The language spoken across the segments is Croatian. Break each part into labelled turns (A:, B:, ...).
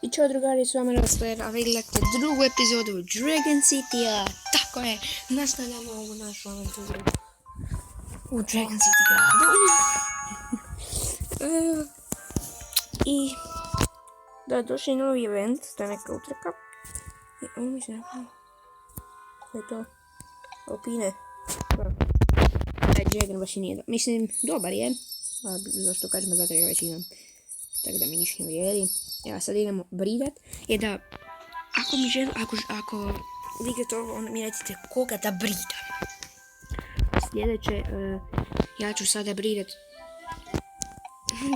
A: I čao drugari, s vama Rosler, a vi gledate drugu epizodu Dragon City-a. Tako je, nastavljamo ovu našu avanturu u Dragon City gradu. I da, došli novi event, to je neka utrka. I ovo mislim, to je to. Alpine. Dragon baš i nije dobar. Mislim, dobar je. A zašto kažemo, zato ga već imam. Tako da mi ništa ne vrijedi. Evo sad idemo bridat. Je da, ako vidite ovo, onda mi recite koga da bridam. Sljedeće, ja ću sada bridat.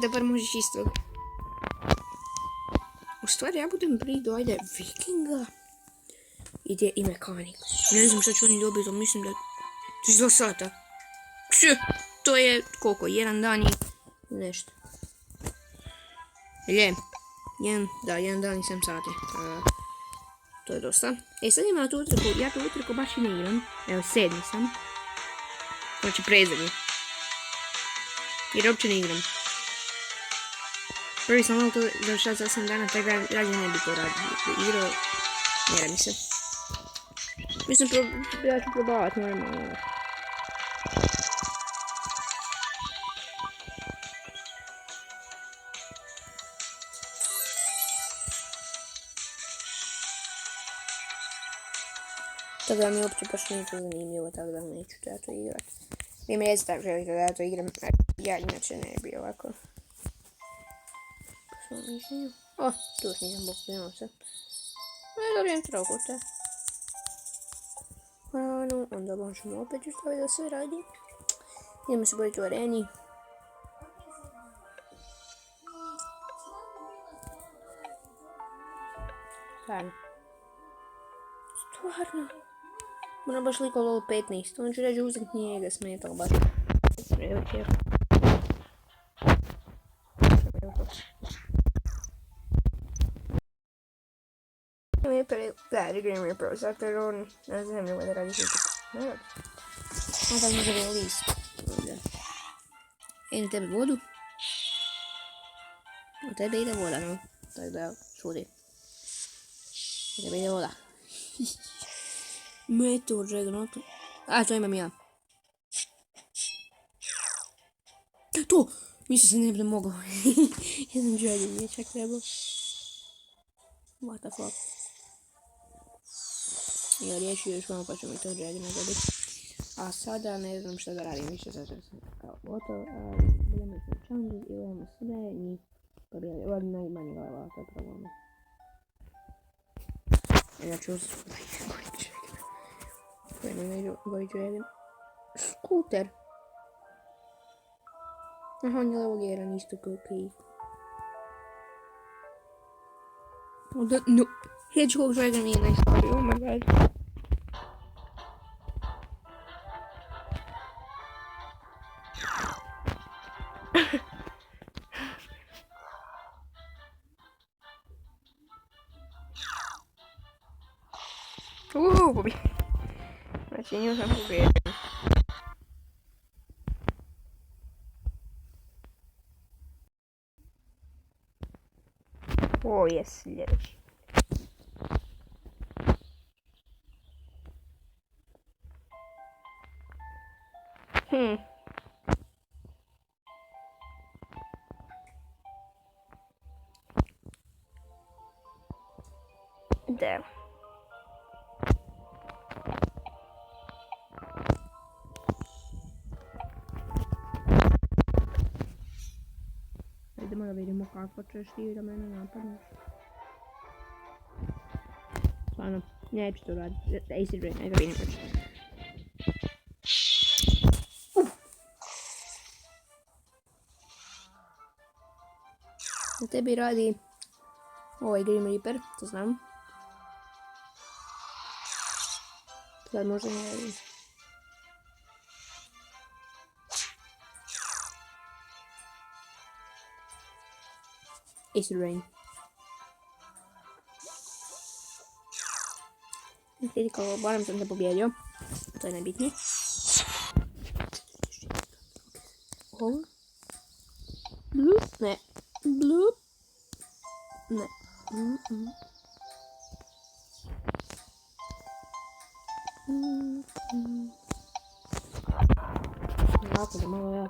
A: Da bar možeš isto. U stvari ja budem brido, ajde, vikinga. I mekanik. Ne znam šta ću oni dobiti, ali mislim da... 2 sata. To je koliko? 1 dan i nešto. Jedan dan i 7 sati. To je dosta. Sad ima na tu utrku, ja tu utrku baš i ne igram. Evo, 7. sam. Znači predzadnji. Jer uopće ne igram. Prvi sam malo to završao za 8 dana, tako rađe ne bi to igrao. Ne radi se. Mislim, ja ću probavati normalno. Tako da mi uopće baš nije to zanimljivo, tako da neću da ja to igrat. Vi me jeste tako želite da ja to igram, ja inače ne bi ovako. O, tu još nisam pokrenuo se. Dobijem trokute. Hranu, onda možemo opet ustaviti da sve radi. Idemo se boriti u areni. Stvarno. Moram baš liko lol 15, on ću reći uzeti njega smetalo baš. Prevečer. Da, igram je prvo, zato jer on na zemlju da radi sve tako. Ne radi. On tako može je list. Idem tebe vodu. U tebe ide voda, no. Tako da, šudi. U tebe ide voda. Meteor Dragonotu. A, to imam ja. To! Mislio sam ne budem mogao. Jedan Dragon nije čak trebao. What the fuck. Ja riješio još malo pa ću mi to Dragona dobiti. A sada ne znam šta da radim više, zato sam kao gotov. Budemo se challenges i budemo sve njih pobijali. Ovo je najmanji glava, to je problem. Ja ću Koji Dragon. Skuter. Aha, on je level 1 isto kao Kate. No. Hedgehog Dragon nije najslabiji, oh my god. Pobi. Znači, nju sam pobijedio. O, jes, sljedeći. Da. Idemo da vidimo kako ćeš ti da mene napadneš. Stvarno, neću to raditi. Acid Rain, ajde vidim početi. Na tebi radi ovaj Grim Reaper, to znam. Sad možda ne radim. Acid Rain. Critical, barem sam se pobjedio. To je najbitnije. Ovo. Bloop. Ne. Bloop. Ne. Ovako da malo ja.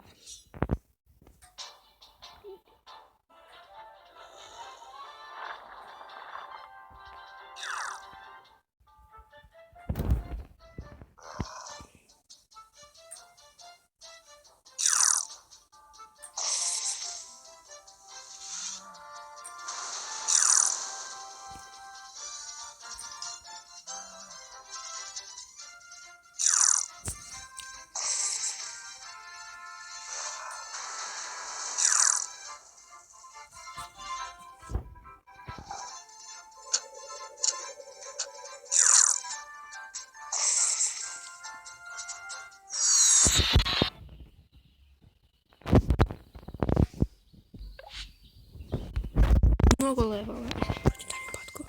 A: Mnogo levova. Dalje patko.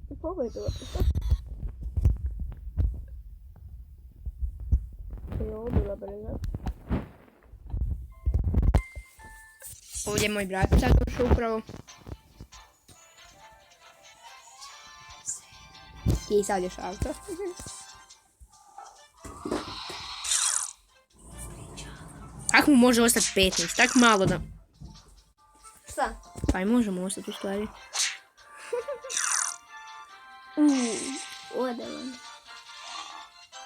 A: Попробуй это вот. Bila brzo. Ovdje je moj brat sad došao upravo. I sad još auto. Ako mu može ostati 15, tak malo da...
B: Šta?
A: Pa i možemo ostati u stvari.
B: Ode vam.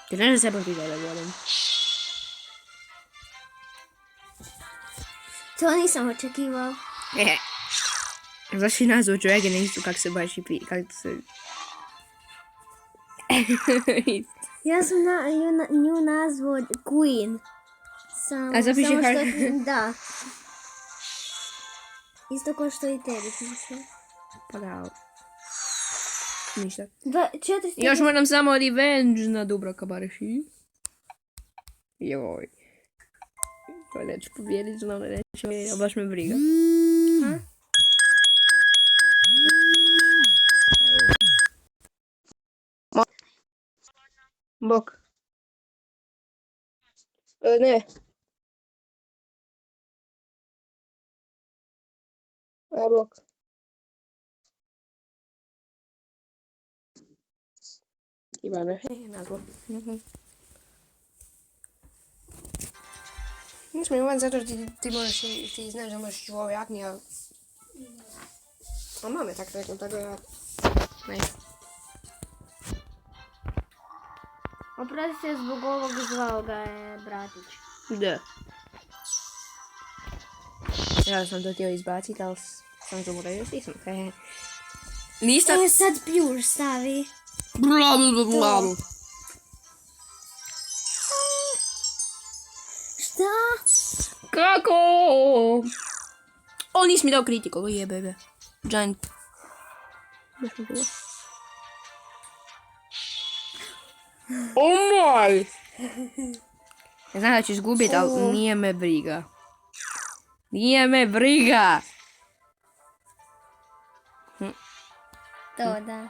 A: Ti ne znam sebe ti da volim.
B: To nisam očekivao.
A: Zašto si nazvao čovjeka isto kako se baš i pi... Kako se...
B: Ja sam nju nazvao Queen.
A: A zapiši
B: samo
A: Har...
B: Da. Isto kao što i tebi piše.
A: Pa da... Ništa.
B: 400...
A: Još moram samo revenge na Dubravka Baraši. Joj. To neću pobjediti, znam da neću pobjediti, baš me briga. Bok. Ne. Bok. Ivane, nazvo. Nismo Ivan zato što ti možeš, ti znaš da možeš u ovoj jakni, a... A mame tak rekao, tako da... Ne.
B: Oprosti se zbog ovog zvao ga je bratić.
A: Da. Ja sam to htio izbaciti, ali sam to morao još nisam. Ništa...
B: Sad pjuš stavi.
A: Blablabla.
B: Šta?
A: Kako? O, nisi mi dao kritiku, ovo je bebe. Giant. O moj! Ne znam da ću izgubiti, ali nije me briga. Nije me briga!
B: To da.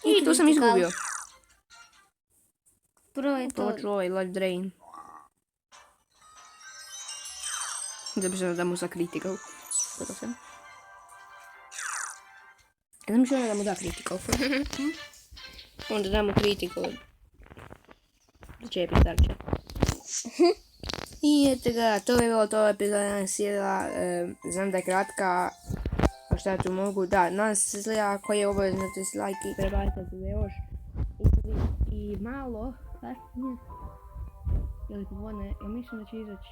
A: I tu sam izgubio.
B: Prvo je to.
A: Proću ovaj life drain. Zapisano da mu sa critical. Toto sam. Ja sam mislila da mu da critical. Onda damo critical. Začepi tarče. I eto ga, to je bilo to epizoda sjela. Znam da je kratka. A šta tu mogu? Da, nadam se slija ako je obavezno to like i prebacite se za još. I malo kasnije. Ili popodne, ja mislim da će izaći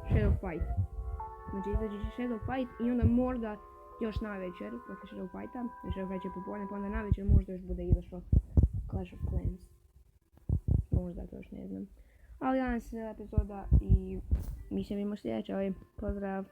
A: Shadow Fight. Znači izaći će Shadow Fight i onda možda još na večer, posle Shadow Fighta, Shadow Fight će popodne, pa onda na večer možda još bude izašlo Clash of Clans. Možda to još ne znam. Ali danas je epizoda i mi se vidimo sljedeće. Pozdrav.